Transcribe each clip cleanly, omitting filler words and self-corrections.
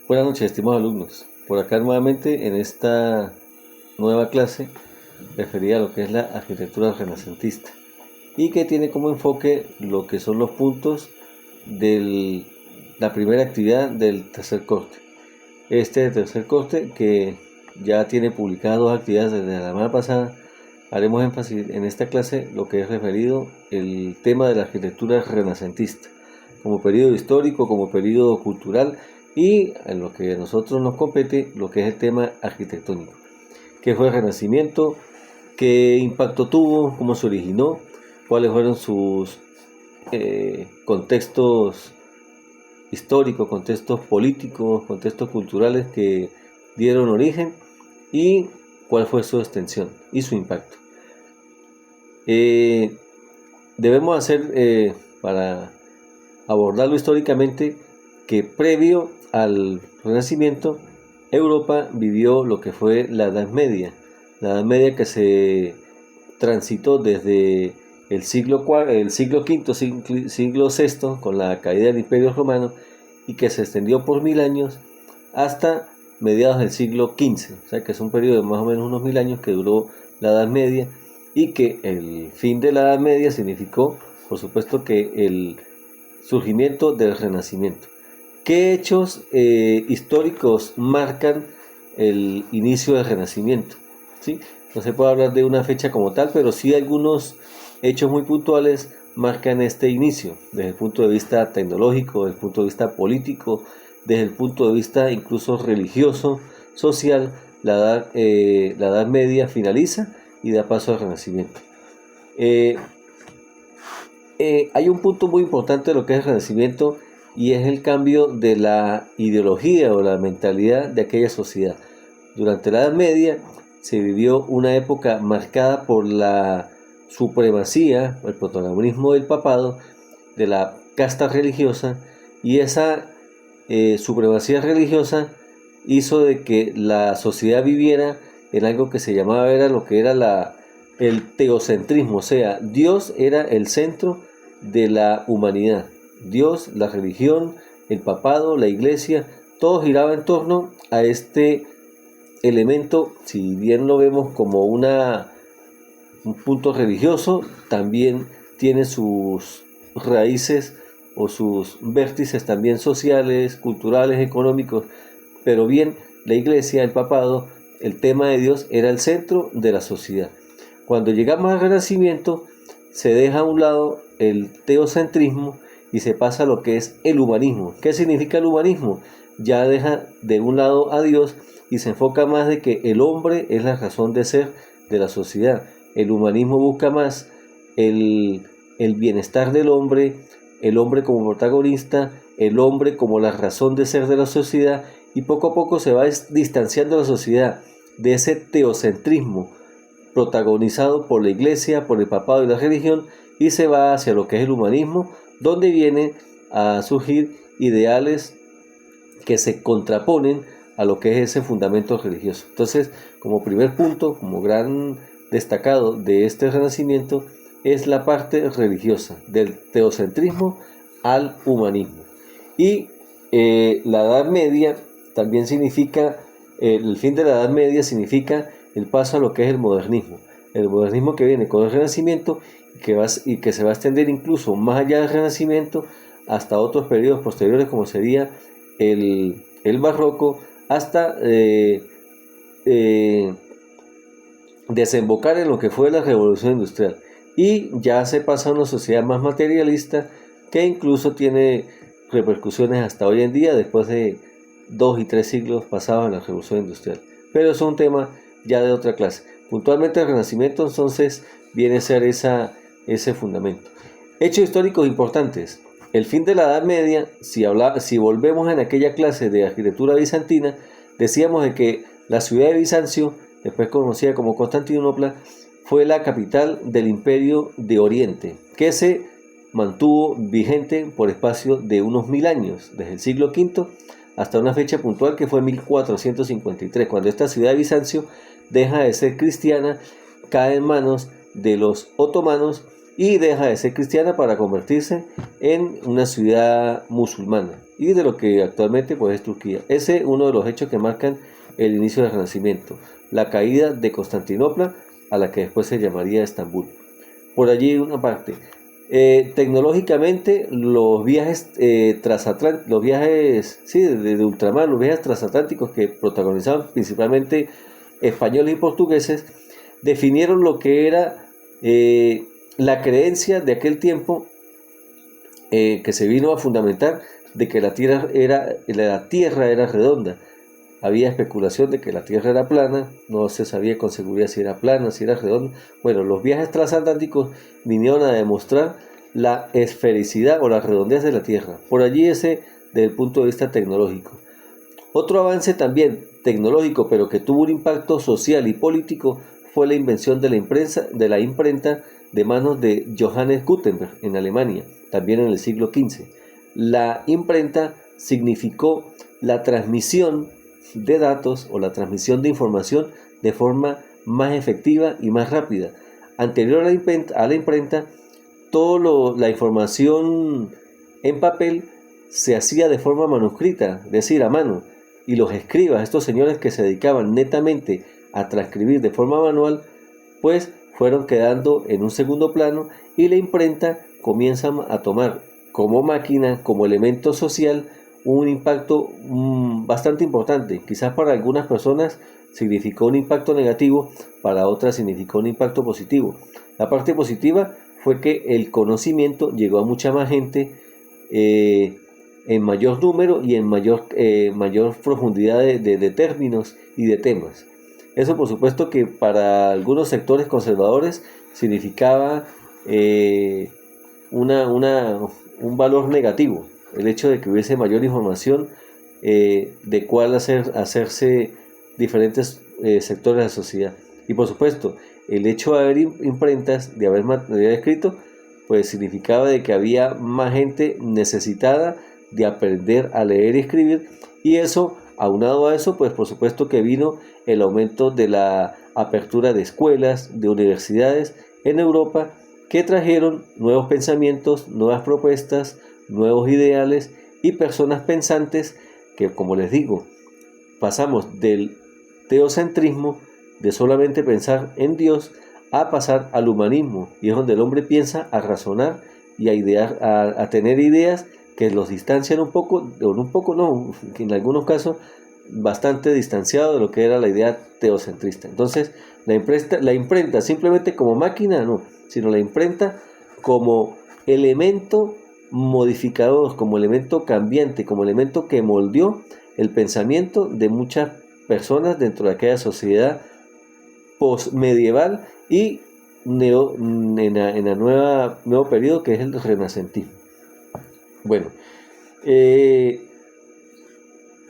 Buenas noches, estimados alumnos. Por acá nuevamente en esta nueva clase referida a lo que es la arquitectura renacentista y que tiene como enfoque lo que son los puntos de la primera actividad del tercer corte. Este tercer corte, que ya tiene publicadas dos actividades desde la semana pasada, haremos énfasis en esta clase lo que es referido el tema de la arquitectura renacentista como periodo histórico, como periodo cultural y en lo que a nosotros nos compete lo que es el tema arquitectónico. ¿Qué fue el Renacimiento? ¿Qué impacto tuvo? ¿Cómo se originó? ¿Cuáles fueron sus contextos históricos, contextos políticos, contextos culturales que dieron origen? ¿Y cuál fue su extensión y su impacto? Debemos hacer, para abordarlo históricamente, que previo al Renacimiento, Europa vivió lo que fue la Edad Media que se transitó desde el siglo V, siglo VI, con la caída del Imperio Romano, y que se extendió por 1000 años hasta mediados del siglo XV, o sea que es un periodo de más o menos unos 1000 años que duró la Edad Media, y que el fin de la Edad Media significó, por supuesto, que el surgimiento del Renacimiento. ¿Qué hechos históricos marcan el inicio del Renacimiento? ¿Sí? No se puede hablar de una fecha como tal, pero sí algunos hechos muy puntuales marcan este inicio, desde el punto de vista tecnológico, desde el punto de vista político, desde el punto de vista incluso religioso, social. La Edad Media finaliza y da paso al Renacimiento. Hay un punto muy importante de lo que es el Renacimiento, y es el cambio de la ideología o la mentalidad de aquella sociedad. Durante la Edad Media se vivió una época marcada por la supremacía, el protagonismo del papado, de la casta religiosa, y esa supremacía religiosa hizo de que la sociedad viviera en algo que se llamaba, era lo que era el teocentrismo, o sea, Dios era el centro de la humanidad. Dios, la religión, el papado, la iglesia, todo giraba en torno a este elemento. Si bien lo vemos como un punto religioso, también tiene sus raíces o sus vértices también sociales, culturales, económicos. Pero bien, la iglesia, el papado, el tema de Dios era el centro de la sociedad. Cuando llegamos al Renacimiento, se deja a un lado el teocentrismo y se pasa a lo que es el humanismo. ¿Qué significa el humanismo? Ya deja de un lado a Dios y se enfoca más de que el hombre es la razón de ser de la sociedad. El humanismo busca más el bienestar del hombre, el hombre como protagonista, el hombre como la razón de ser de la sociedad, y poco a poco se va distanciando la sociedad de ese teocentrismo protagonizado por la iglesia, por el papado y la religión, y se va hacia lo que es el humanismo, donde vienen a surgir ideales que se contraponen a lo que es ese fundamento religioso. Entonces, como primer punto, como gran destacado de este renacimiento, es la parte religiosa, del teocentrismo al humanismo. Y la Edad Media también significa, el fin de la Edad Media significa el paso a lo que es el modernismo. El modernismo que viene con el Renacimiento y que se va a extender incluso más allá del Renacimiento hasta otros periodos posteriores, como sería el Barroco, hasta desembocar en lo que fue la Revolución Industrial. Y ya se pasa a una sociedad más materialista, que incluso tiene repercusiones hasta hoy en día, después de 2 y 3 siglos pasados en la Revolución Industrial. Pero es un tema ya de otra clase. Puntualmente el Renacimiento entonces viene a ser ese fundamento. Hechos históricos importantes. El fin de la Edad Media, si volvemos en aquella clase de arquitectura bizantina, decíamos de que la ciudad de Bizancio, después conocida como Constantinopla, fue la capital del Imperio de Oriente, que se mantuvo vigente por espacio de unos 1000 años, desde el siglo V hasta una fecha puntual que fue 1453, cuando esta ciudad de Bizancio deja de ser cristiana, cae en manos de los otomanos y deja de ser cristiana para convertirse en una ciudad musulmana. y de lo que actualmente pues, es Turquía. Ese es uno de los hechos que marcan el inicio del Renacimiento, la caída de Constantinopla, a la que después se llamaría Estambul. Por allí una parte. Tecnológicamente, los viajes transatlánticos, los viajes sí, de ultramar, los viajes transatlánticos que protagonizaban principalmente españoles y portugueses, definieron lo que era la creencia de aquel tiempo que se vino a fundamentar de que la tierra era redonda. Había especulación de que la Tierra era plana, no se sabía con seguridad si era plana, si era redonda. Bueno, los viajes transatlánticos vinieron a demostrar la esfericidad o la redondez de la Tierra. Por allí ese desde el punto de vista tecnológico. Otro avance también tecnológico, pero que tuvo un impacto social y político, fue la invención de la imprenta de manos de Johannes Gutenberg en Alemania, también en el siglo XV. La imprenta significó la transmisión de datos o la transmisión de información de forma más efectiva y más rápida. Anterior a la imprenta, toda la información en papel se hacía de forma manuscrita, es decir, a mano, y los escribas, estos señores que se dedicaban netamente a transcribir de forma manual, pues fueron quedando en un segundo plano y la imprenta comienza a tomar como máquina, como elemento social, un impacto bastante importante. Quizás para algunas personas significó un impacto negativo, para otras significó un impacto positivo. La parte positiva fue que el conocimiento llegó a mucha más gente en mayor número y en mayor profundidad de términos y de temas. Eso por supuesto que para algunos sectores conservadores significaba un valor negativo, el hecho de que hubiese mayor información de cuál hacerse diferentes sectores de la sociedad. Y por supuesto, el hecho de haber imprentas, de haber material escrito, pues significaba de que había más gente necesitada de aprender a leer y escribir, y eso, aunado a eso, pues por supuesto que vino el aumento de la apertura de escuelas, de universidades en Europa, que trajeron nuevos pensamientos, nuevas propuestas, nuevos ideales y personas pensantes que, como les digo, pasamos del teocentrismo, de solamente pensar en Dios, a pasar al humanismo, y es donde el hombre piensa a razonar y a idear, a tener ideas que los distancian un poco, o un poco no, en algunos casos bastante distanciado de lo que era la idea teocentrista. Entonces, la imprenta simplemente como máquina, no, sino la imprenta como elemento modificador, como elemento cambiante, como elemento que moldeó el pensamiento de muchas personas dentro de aquella sociedad postmedieval y en el nuevo periodo que es el renacentismo. Bueno,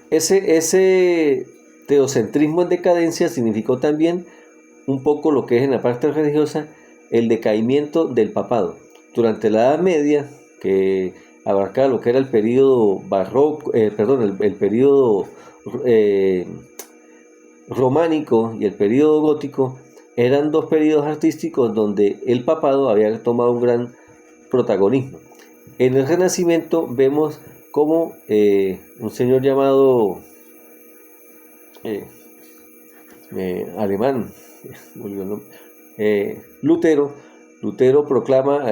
ese teocentrismo en decadencia significó también un poco lo que es en la parte religiosa el decaimiento del papado. Durante la Edad Media, que abarcaba lo que era el periodo barroco, el periodo románico y el periodo gótico, eran dos periodos artísticos donde el papado había tomado un gran protagonismo. En el Renacimiento vemos como un señor llamado alemán, Lutero proclama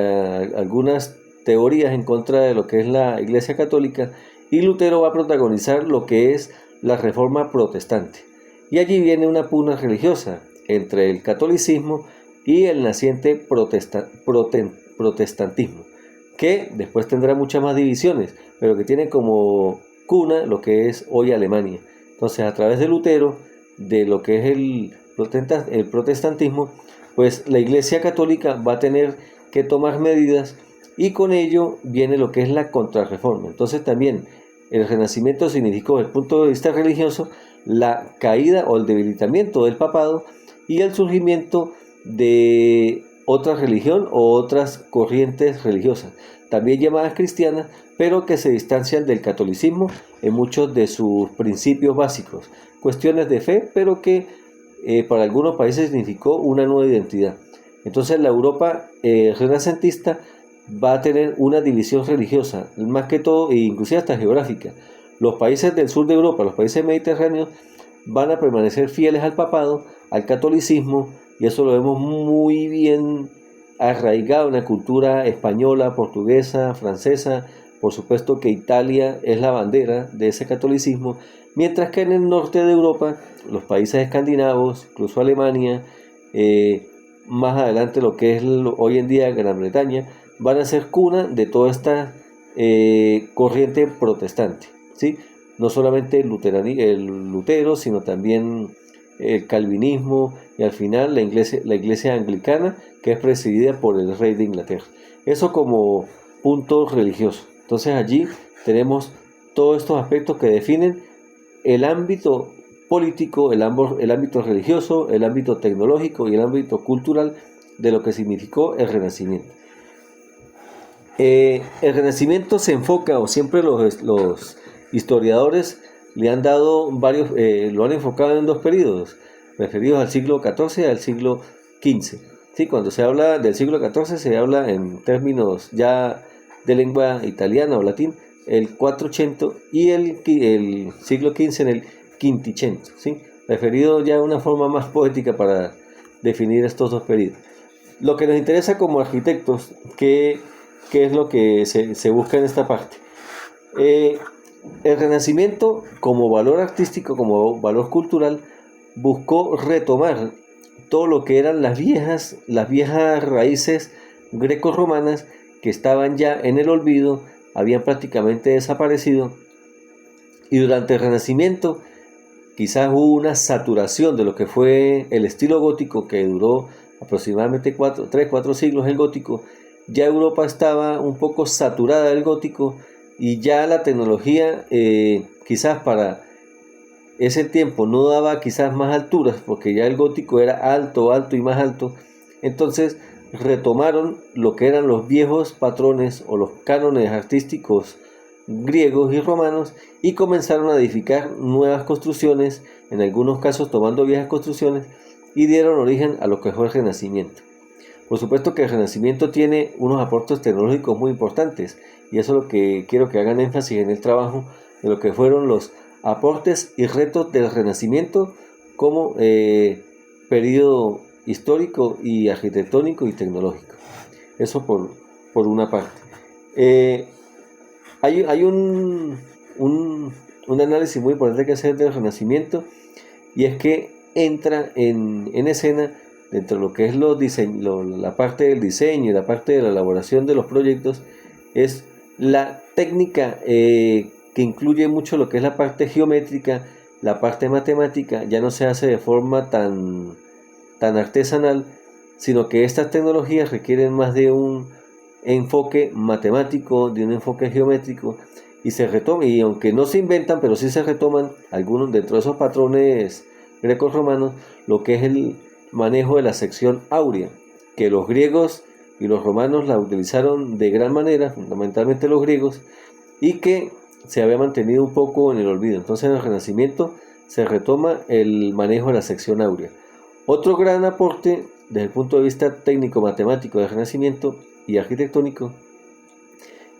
algunas teorías en contra de lo que es la Iglesia Católica, y Lutero va a protagonizar lo que es la Reforma Protestante. Y allí viene una pugna religiosa entre el catolicismo y el naciente protestantismo, que después tendrá muchas más divisiones, pero que tiene como cuna lo que es hoy Alemania. Entonces, a través de Lutero, de lo que es el protestantismo, pues la Iglesia Católica va a tener que tomar medidas, y con ello viene lo que es la contrarreforma. Entonces también el Renacimiento significó desde el punto de vista religioso la caída o el debilitamiento del papado y el surgimiento de otra religión o otras corrientes religiosas, también llamadas cristianas, pero que se distancian del catolicismo en muchos de sus principios básicos, cuestiones de fe, pero que para algunos países significó una nueva identidad. Entonces la Europa renacentista va a tener una división religiosa, más que todo, e inclusive hasta geográfica. Los países del sur de Europa, los países mediterráneos, van a permanecer fieles al papado, al catolicismo, y eso lo vemos muy bien arraigado en la cultura española, portuguesa, francesa. Por supuesto que Italia es la bandera de ese catolicismo, mientras que en el norte de Europa, los países escandinavos, incluso Alemania, más adelante lo que es hoy en día Gran Bretaña, van a ser cuna de toda esta corriente protestante, ¿sí? No solamente el Lutero, sino también el calvinismo y al final la iglesia anglicana, que es presidida por el rey de Inglaterra. Eso como punto religioso. Entonces allí tenemos todos estos aspectos que definen el ámbito político, el ámbito religioso, el ámbito tecnológico y el ámbito cultural de lo que significó el Renacimiento. El Renacimiento se enfoca, o siempre los historiadores le han dado lo han enfocado en dos periodos, referidos al siglo XIV y al siglo XV. ¿Sí? Cuando se habla del siglo XIV se habla en términos ya de lengua italiana o latín, el 400, y el siglo XV en el Quinticento, ¿sí? Referido ya de una forma más poética para definir estos dos periodos. Lo que nos interesa como arquitectos, ¿qué es lo que se busca en esta parte? El Renacimiento, como valor artístico, como valor cultural, buscó retomar todo lo que eran las viejas raíces grecorromanas que estaban ya en el olvido, habían prácticamente desaparecido, y durante el Renacimiento quizás hubo una saturación de lo que fue el estilo gótico, que duró aproximadamente 3-4 siglos el gótico. Ya Europa estaba un poco saturada del gótico y ya la tecnología quizás para ese tiempo no daba quizás más alturas, porque ya el gótico era alto y más alto. Entonces retomaron lo que eran los viejos patrones o los cánones artísticos griegos y romanos y comenzaron a edificar nuevas construcciones, en algunos casos tomando viejas construcciones, y dieron origen a lo que fue el Renacimiento. Por supuesto que el Renacimiento tiene unos aportes tecnológicos muy importantes, y eso es lo que quiero que hagan énfasis en el trabajo de lo que fueron los aportes y retos del Renacimiento como periodo histórico y arquitectónico y tecnológico. Eso por una parte. Hay un análisis muy importante que hacer del Renacimiento, y es que entra en escena dentro de lo que es la parte del diseño y la parte de la elaboración de los proyectos, es la técnica que incluye mucho lo que es la parte geométrica, la parte matemática. Ya no se hace de forma tan artesanal, sino que estas tecnologías requieren más de un enfoque matemático, de un enfoque geométrico, y se retoma, y aunque no se inventan, pero sí se retoman algunos dentro de esos patrones greco-romanos, lo que es el manejo de la sección áurea, que los griegos y los romanos la utilizaron de gran manera, fundamentalmente los griegos, y que se había mantenido un poco en el olvido. Entonces en el Renacimiento se retoma el manejo de la sección áurea. Otro gran aporte desde el punto de vista técnico-matemático del Renacimiento y arquitectónico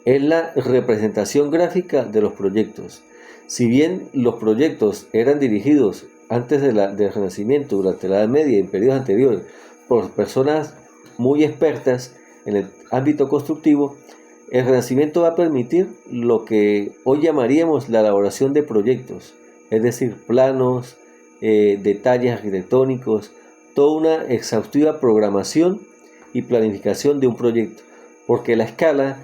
es la representación gráfica de los proyectos. Si bien los proyectos eran dirigidos antes del Renacimiento, durante la Edad Media y en periodos anteriores, por personas muy expertas en el ámbito constructivo, el Renacimiento va a permitir lo que hoy llamaríamos la elaboración de proyectos, es decir, planos, detalles arquitectónicos, toda una exhaustiva programación y planificación de un proyecto, porque la escala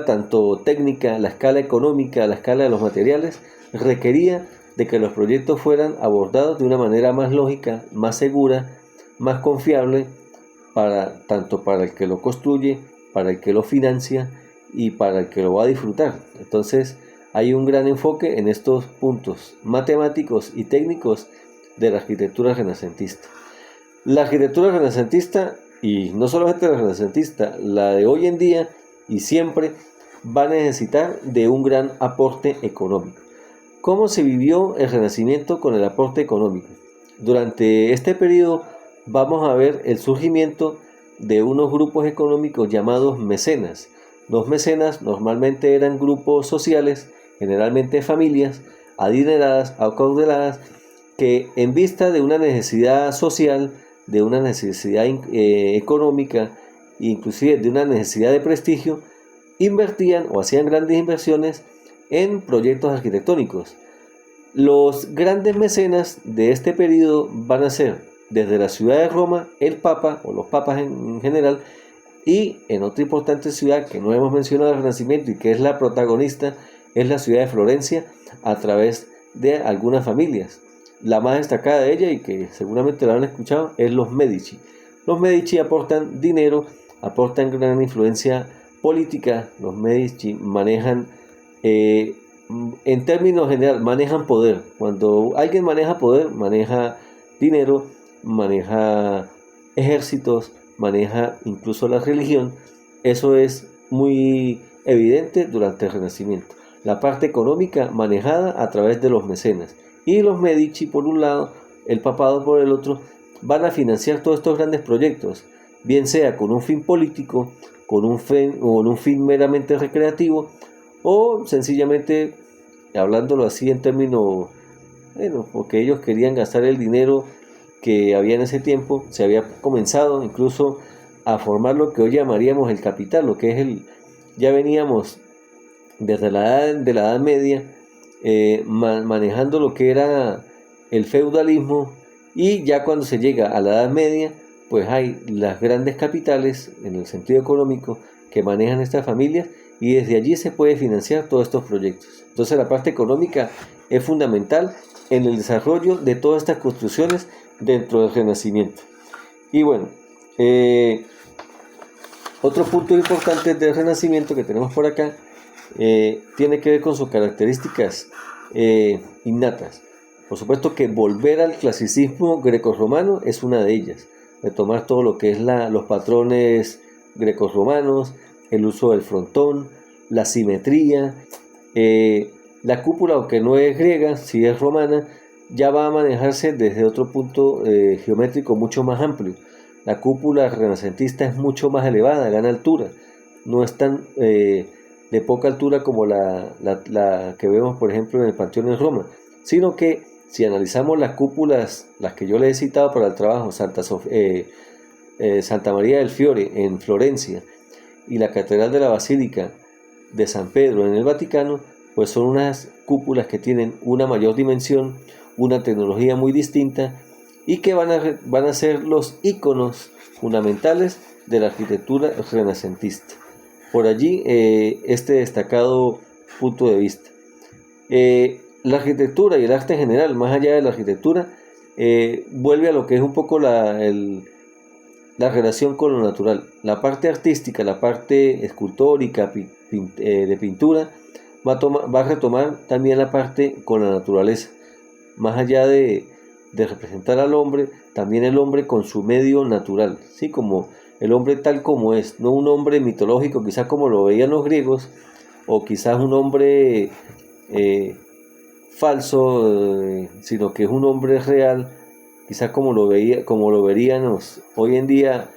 tanto técnica, la escala económica, la escala de los materiales, requería de que los proyectos fueran abordados de una manera más lógica, más segura, más confiable, tanto para el que lo construye, para el que lo financia y para el que lo va a disfrutar. Entonces hay un gran enfoque en estos puntos matemáticos y técnicos de la arquitectura renacentista. La arquitectura renacentista, y no solamente la renacentista, la de hoy en día y siempre, va a necesitar de un gran aporte económico. ¿Cómo se vivió el Renacimiento con el aporte económico? Durante este periodo vamos a ver el surgimiento de unos grupos económicos llamados mecenas. Los mecenas normalmente eran grupos sociales, generalmente familias, adineradas, acaudaladas, que en vista de una necesidad social, de una necesidad económica, inclusive de una necesidad de prestigio, invertían o hacían grandes inversiones en proyectos arquitectónicos. Los grandes mecenas de este periodo van a ser desde la ciudad de Roma, el Papa o los papas en general, y en otra importante ciudad que no hemos mencionado del Renacimiento y que es la protagonista, es la ciudad de Florencia, a través de algunas familias. La más destacada de ella, y que seguramente la han escuchado, es los Medici. Los Medici aportan dinero, aportan gran influencia política. Los Medici manejan, en términos generales, manejan poder. Cuando alguien maneja poder, maneja dinero, maneja ejércitos, maneja incluso la religión. Eso es muy evidente durante el Renacimiento. La parte económica manejada a través de los mecenas. Y los Medici por un lado, el papado por el otro, van a financiar todos estos grandes proyectos, bien sea con un fin político, con un fin meramente recreativo, o sencillamente, hablándolo así en términos, bueno, porque ellos querían gastar el dinero que había en ese tiempo. Se había comenzado incluso a formar lo que hoy llamaríamos el capital, lo que es ya veníamos desde la Edad Media, manejando lo que era el feudalismo, y ya cuando se llega a la Edad Media, pues hay las grandes capitales en el sentido económico que manejan estas familias, y desde allí se puede financiar todos estos proyectos. Entonces la parte económica es fundamental en el desarrollo de todas estas construcciones dentro del Renacimiento. Y bueno, otro punto importante del Renacimiento que tenemos por acá tiene que ver con sus características innatas. Por supuesto que volver al clasicismo grecorromano es una de ellas, retomar todo lo que es los patrones grecorromanos, el uso del frontón, la simetría, la cúpula, aunque no es griega, sí es romana, ya va a manejarse desde otro punto geométrico mucho más amplio. La cúpula renacentista es mucho más elevada, gana altura, no es tan de poca altura como la que vemos, por ejemplo, en el Panteón en Roma, sino que si analizamos las cúpulas, las que yo les he citado para el trabajo, Santa María del Fiore en Florencia y la Catedral de la Basílica de San Pedro en el Vaticano, pues son unas cúpulas que tienen una mayor dimensión, una tecnología muy distinta, y que van a ser los íconos fundamentales de la arquitectura renacentista. Por allí este destacado punto de vista. La arquitectura y el arte en general, más allá de la arquitectura, vuelve a lo que es un poco la relación con lo natural. La parte artística, la parte escultórica, de pintura, va a retomar también la parte con la naturaleza. Más allá de representar al hombre, también el hombre con su medio natural, ¿sí? Como el hombre tal como es, no un hombre mitológico, quizás como lo veían los griegos, o quizás un hombre falso, sino que es un hombre real, quizás como lo veríamos hoy en día,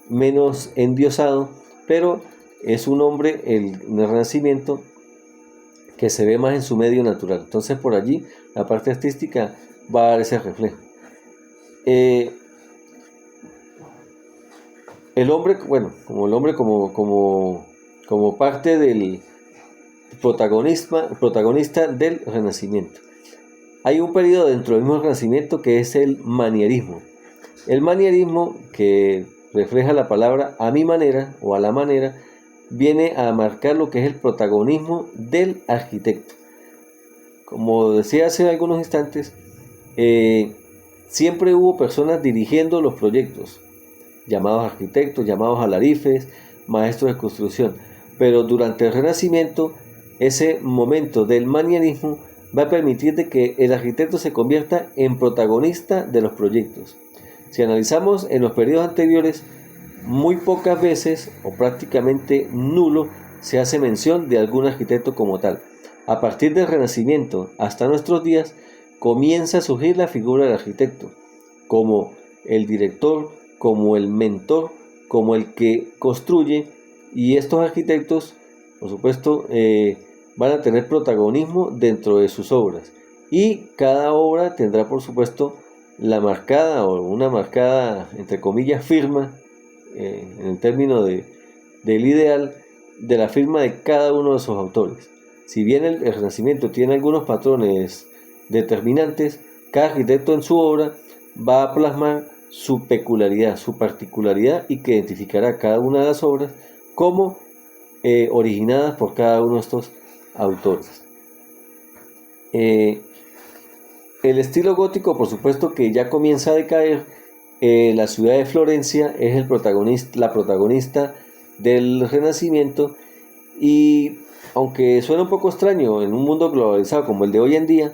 menos endiosado, pero es un hombre en el Renacimiento que se ve más en su medio natural. Entonces por allí la parte artística va a dar ese reflejo. El hombre, bueno, como parte del protagonista del Renacimiento. Hay un periodo dentro del mismo Renacimiento que es el manierismo. El manierismo, que refleja la palabra a mi manera o a la manera, viene a marcar lo que es el protagonismo del arquitecto. Como decía hace algunos instantes, siempre hubo personas dirigiendo los proyectos, llamados arquitectos, llamados alarifes, maestros de construcción. Pero durante el Renacimiento, ese momento del manierismo va a permitir de que el arquitecto se convierta en protagonista de los proyectos. Si analizamos en los periodos anteriores, muy pocas veces o prácticamente nulo se hace mención de algún arquitecto como tal. A partir del Renacimiento hasta nuestros días comienza a surgir la figura del arquitecto como el director, como el mentor, como el que construye, y estos arquitectos, por supuesto, van a tener protagonismo dentro de sus obras, y cada obra tendrá, por supuesto, la marcada o una marcada, entre comillas, firma, en el término del ideal, de la firma de cada uno de sus autores. Si bien el Renacimiento tiene algunos patrones determinantes, cada arquitecto en su obra va a plasmar su peculiaridad, su particularidad, y que identificará cada una de las obras como originadas por cada uno de estos autores. El estilo gótico, por supuesto, que ya comienza a decaer. La ciudad de Florencia es la protagonista del Renacimiento, y aunque suena un poco extraño en un mundo globalizado como el de hoy en día,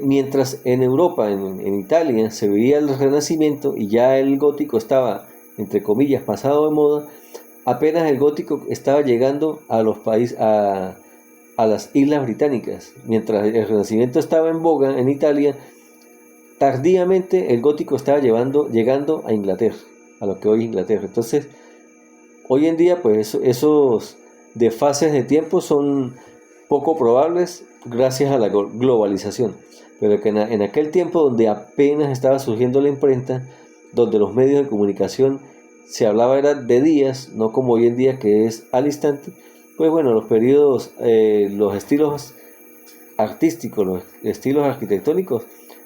mientras en Europa, en Italia, se veía el Renacimiento y ya el gótico estaba, entre comillas, pasado de moda, apenas el gótico estaba llegando a los países, a las Islas Británicas. Mientras el Renacimiento estaba en boga en Italia, tardíamente el gótico estaba llegando a Inglaterra, a lo que hoy es Inglaterra. Entonces, hoy en día, pues esos desfases de tiempo son poco probables gracias a la globalización, pero que en aquel tiempo, donde apenas estaba surgiendo la imprenta, donde los medios de comunicación se hablaba era de días, no como hoy en día que es al instante, pues bueno, los periodos, los estilos artísticos, los estilos arquitectónicos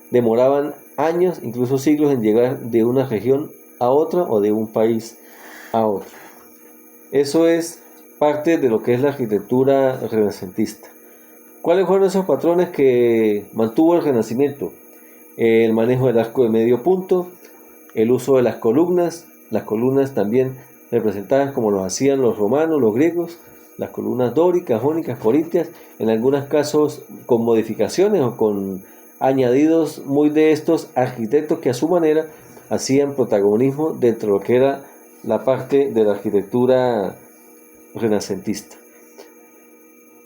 demoraban años, incluso siglos, en llegar de una región a otra o de un país a otro. Eso es parte de lo que es la arquitectura renacentista. ¿Cuáles fueron esos patrones que mantuvo el Renacimiento? El manejo del arco de medio punto, el uso de las columnas también representadas como lo hacían los romanos, los griegos, las columnas dóricas, jónicas, corintias, en algunos casos con modificaciones o con añadidos muy de estos arquitectos que a su manera hacían protagonismo dentro de lo que era la parte de la arquitectura renacentista.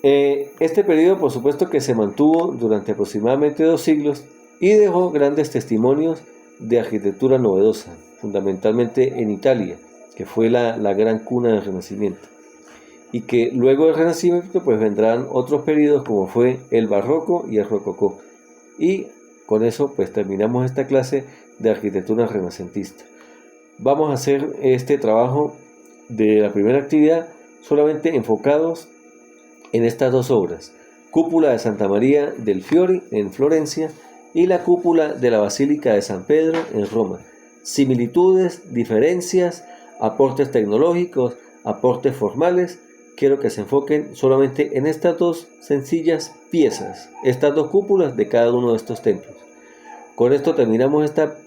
Este periodo, por supuesto, que se mantuvo durante aproximadamente 2 siglos y dejó grandes testimonios de arquitectura novedosa, fundamentalmente en Italia, que fue la gran cuna del Renacimiento. Y que luego del Renacimiento pues vendrán otros periodos como fue el Barroco y el Rococó. Y con eso pues terminamos esta clase de arquitectura renacentista. Vamos a hacer este trabajo de la primera actividad solamente enfocados en estas 2 obras: Cúpula de Santa María del Fiori en Florencia y la Cúpula de la Basílica de San Pedro en Roma. Similitudes, diferencias, aportes tecnológicos, aportes formales. Quiero que se enfoquen solamente en estas 2 sencillas piezas, estas 2 cúpulas de cada uno de estos templos. Con esto terminamos esta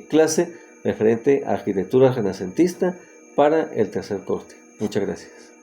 clase referente a arquitectura renacentista para el tercer corte. Muchas gracias.